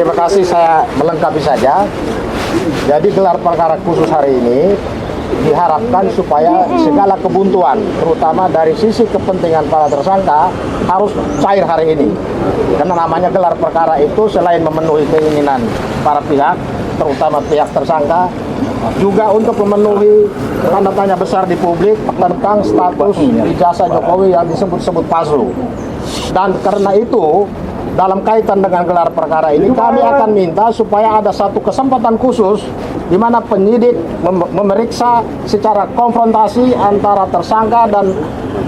Terima kasih, saya melengkapi saja. Jadi gelar perkara khusus hari ini diharapkan supaya segala kebuntuan, terutama dari sisi kepentingan para tersangka, harus cair hari ini. Karena namanya gelar perkara itu selain memenuhi keinginan para pihak, terutama pihak tersangka, juga untuk memenuhi tanda tanya besar di publik tentang status ijazah Jokowi yang disebut-sebut palsu. Dan karena itu, dalam kaitan dengan gelar perkara ini, kami akan minta supaya ada satu kesempatan khusus di mana penyidik memeriksa secara konfrontasi antara tersangka dan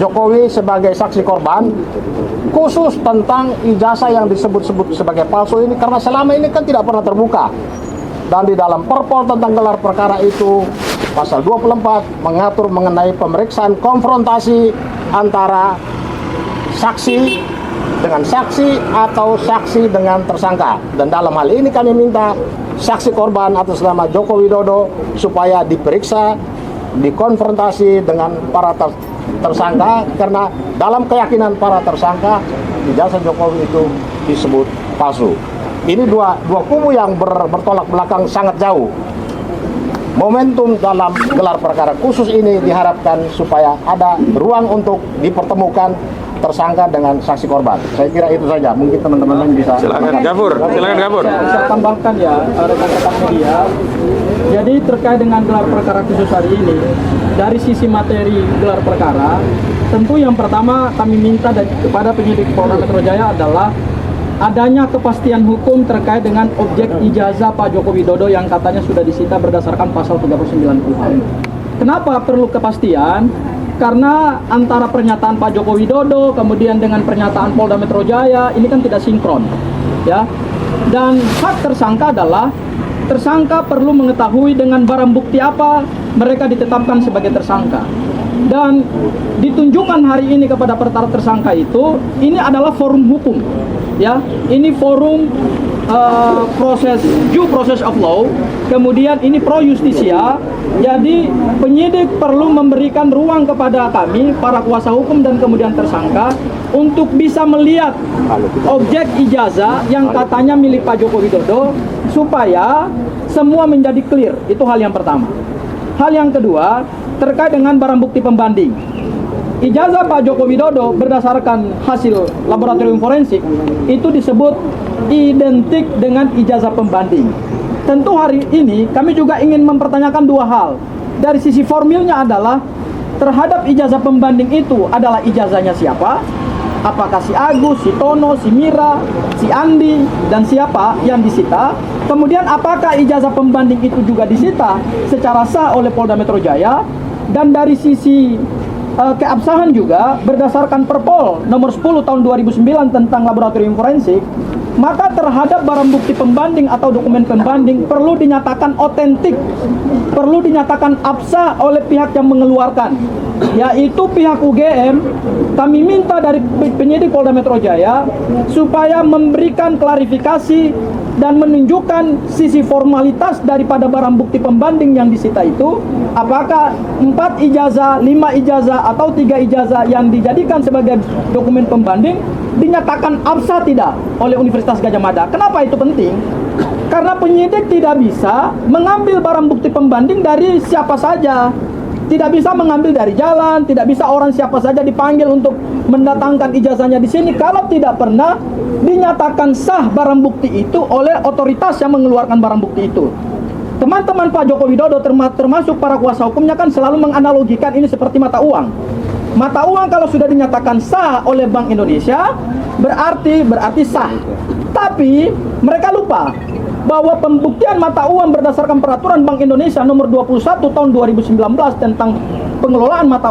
Jokowi sebagai saksi korban, khusus tentang ijazah yang disebut-sebut sebagai palsu ini, karena selama ini kan tidak pernah terbuka. Dan di dalam perpol tentang gelar perkara itu, pasal 24 mengatur mengenai pemeriksaan konfrontasi antara saksi dengan saksi atau saksi dengan tersangka. Dan dalam hal ini kami minta saksi korban atas nama Joko Widodo supaya diperiksa, dikonfrontasi dengan para tersangka, karena dalam keyakinan para tersangka ijazah Jokowi itu disebut palsu. Ini dua kubu yang bertolak belakang sangat jauh. Momentum dalam gelar perkara khusus ini diharapkan supaya ada ruang untuk dipertemukan tersangka dengan saksi korban. Saya kira itu saja. Mungkin teman-teman bisa. Silakan Gafur. Saya tambahkan ya rekan-rekan media. Jadi terkait dengan gelar perkara khusus hari ini, dari sisi materi gelar perkara, tentu yang pertama kami minta kepada penyidik Polda Metro Jaya adalah adanya kepastian hukum terkait dengan objek ijazah Pak Joko Widodo yang katanya sudah disita berdasarkan pasal 39 KUHP. Kenapa perlu kepastian? Karena antara pernyataan Pak Joko Widodo kemudian dengan pernyataan Polda Metro Jaya ini kan tidak sinkron, ya. Dan hak tersangka adalah tersangka perlu mengetahui dengan barang bukti apa mereka ditetapkan sebagai tersangka. Dan ditunjukkan hari ini kepada para tersangka itu, ini adalah forum hukum, ya. Ini forum proses due process of law, kemudian ini pro justisia. Jadi penyidik perlu memberikan ruang kepada kami, para kuasa hukum dan kemudian tersangka, untuk bisa melihat objek ijazah yang katanya milik Pak Joko Widodo, supaya semua menjadi clear. Itu hal yang pertama. Hal yang kedua, terkait dengan barang bukti pembanding. Ijazah Pak Joko Widodo berdasarkan hasil laboratorium forensik itu disebut identik dengan ijazah pembanding. Tentu hari ini kami juga ingin mempertanyakan dua hal. Dari sisi formilnya adalah terhadap ijazah pembanding itu adalah ijazahnya siapa? Apakah si Agus, si Tono, si Mira, si Andi, dan siapa yang disita? Kemudian apakah ijazah pembanding itu juga disita secara sah oleh Polda Metro Jaya? Dan dari sisi keabsahan juga berdasarkan Perpol nomor 10 tahun 2009 tentang laboratorium forensik, maka terhadap barang bukti pembanding atau dokumen pembanding perlu dinyatakan otentik, perlu dinyatakan absah oleh pihak yang mengeluarkan, yaitu pihak UGM. Kami minta dari penyidik Polda Metro Jaya supaya memberikan klarifikasi dan menunjukkan sisi formalitas daripada barang bukti pembanding yang disita itu, apakah 4 ijazah, 5 ijazah, atau 3 ijazah yang dijadikan sebagai dokumen pembanding dinyatakan absah tidak oleh Universitas Gadjah Mada. Kenapa itu penting? Karena penyidik tidak bisa mengambil barang bukti pembanding dari siapa saja. Tidak bisa mengambil dari jalan, tidak bisa orang siapa saja dipanggil untuk mendatangkan ijazahnya di sini kalau tidak pernah dinyatakan sah barang bukti itu oleh otoritas yang mengeluarkan barang bukti itu. Teman-teman Pak Joko Widodo termasuk para kuasa hukumnya kan selalu menganalogikan ini seperti mata uang. Mata uang kalau sudah dinyatakan sah oleh Bank Indonesia berarti sah. Tapi mereka lupa bahwa pembuktian mata uang berdasarkan peraturan Bank Indonesia nomor 21 tahun 2019 tentang pengelolaan mata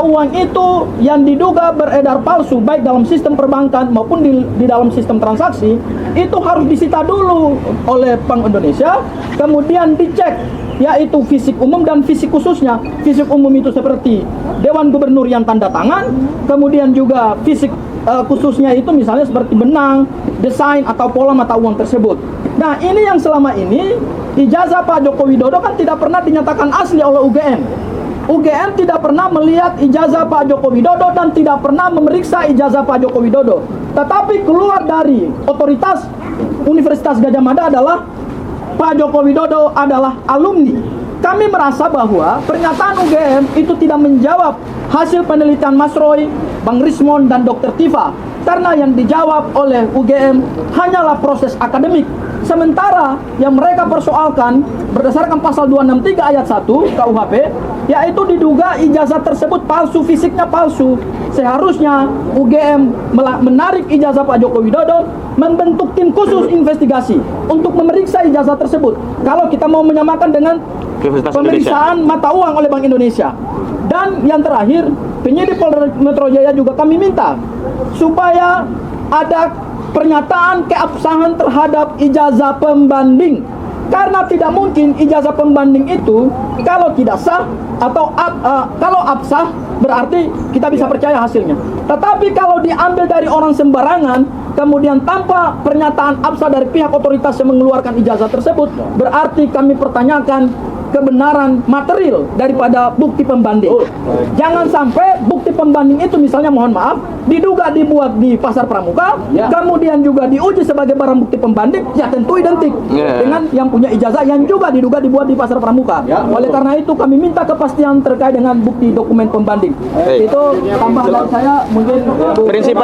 uang itu yang diduga beredar palsu baik dalam sistem perbankan maupun di dalam sistem transaksi, itu harus disita dulu oleh Bank Indonesia, kemudian dicek, yaitu fisik umum dan fisik khususnya. Fisik umum itu seperti Dewan Gubernur yang tanda tangan, kemudian juga fisik khususnya itu misalnya seperti benang, desain atau pola mata uang tersebut. Nah, ini yang selama ini ijazah Pak Joko Widodo kan tidak pernah dinyatakan asli oleh UGM. UGM tidak pernah melihat ijazah Pak Joko Widodo dan tidak pernah memeriksa ijazah Pak Joko Widodo. Tetapi keluar dari otoritas Universitas Gadjah Mada adalah Pak Joko Widodo adalah alumni. Kami merasa bahwa pernyataan UGM itu tidak menjawab hasil penelitian Mas Roy, Bang Rismon, dan Dr. Tifa. Karena yang dijawab oleh UGM hanyalah proses akademik. Sementara yang mereka persoalkan berdasarkan pasal 263 ayat 1 KUHP, yaitu diduga ijazah tersebut palsu, fisiknya palsu. Seharusnya UGM menarik ijazah Pak Joko Widodo, membentuk tim khusus investigasi untuk memeriksa ijazah tersebut. Kalau kita mau menyamakan dengan pemeriksaan mata uang oleh Bank Indonesia. Dan yang terakhir, penyidik Polda Metro Jaya juga kami minta supaya ada pernyataan keabsahan terhadap ijazah pembanding. Karena tidak mungkin ijazah pembanding itu kalau tidak sah atau kalau absah berarti kita bisa percaya hasilnya. Tetapi kalau diambil dari orang sembarangan kemudian tanpa pernyataan absah dari pihak otoritas yang mengeluarkan ijazah tersebut, berarti kami pertanyakan kebenaran material daripada bukti pembanding. Jangan sampai bukti pembanding itu misalnya, mohon maaf, diduga dibuat di pasar pramuka, kemudian juga diuji sebagai barang bukti pembanding, ya tentu identik dengan yang punya ijazah yang juga diduga dibuat di pasar pramuka. Oleh karena itu kami minta kepastian terkait dengan bukti dokumen pembanding. Itu tambahan dari saya, mungkin Prinsipal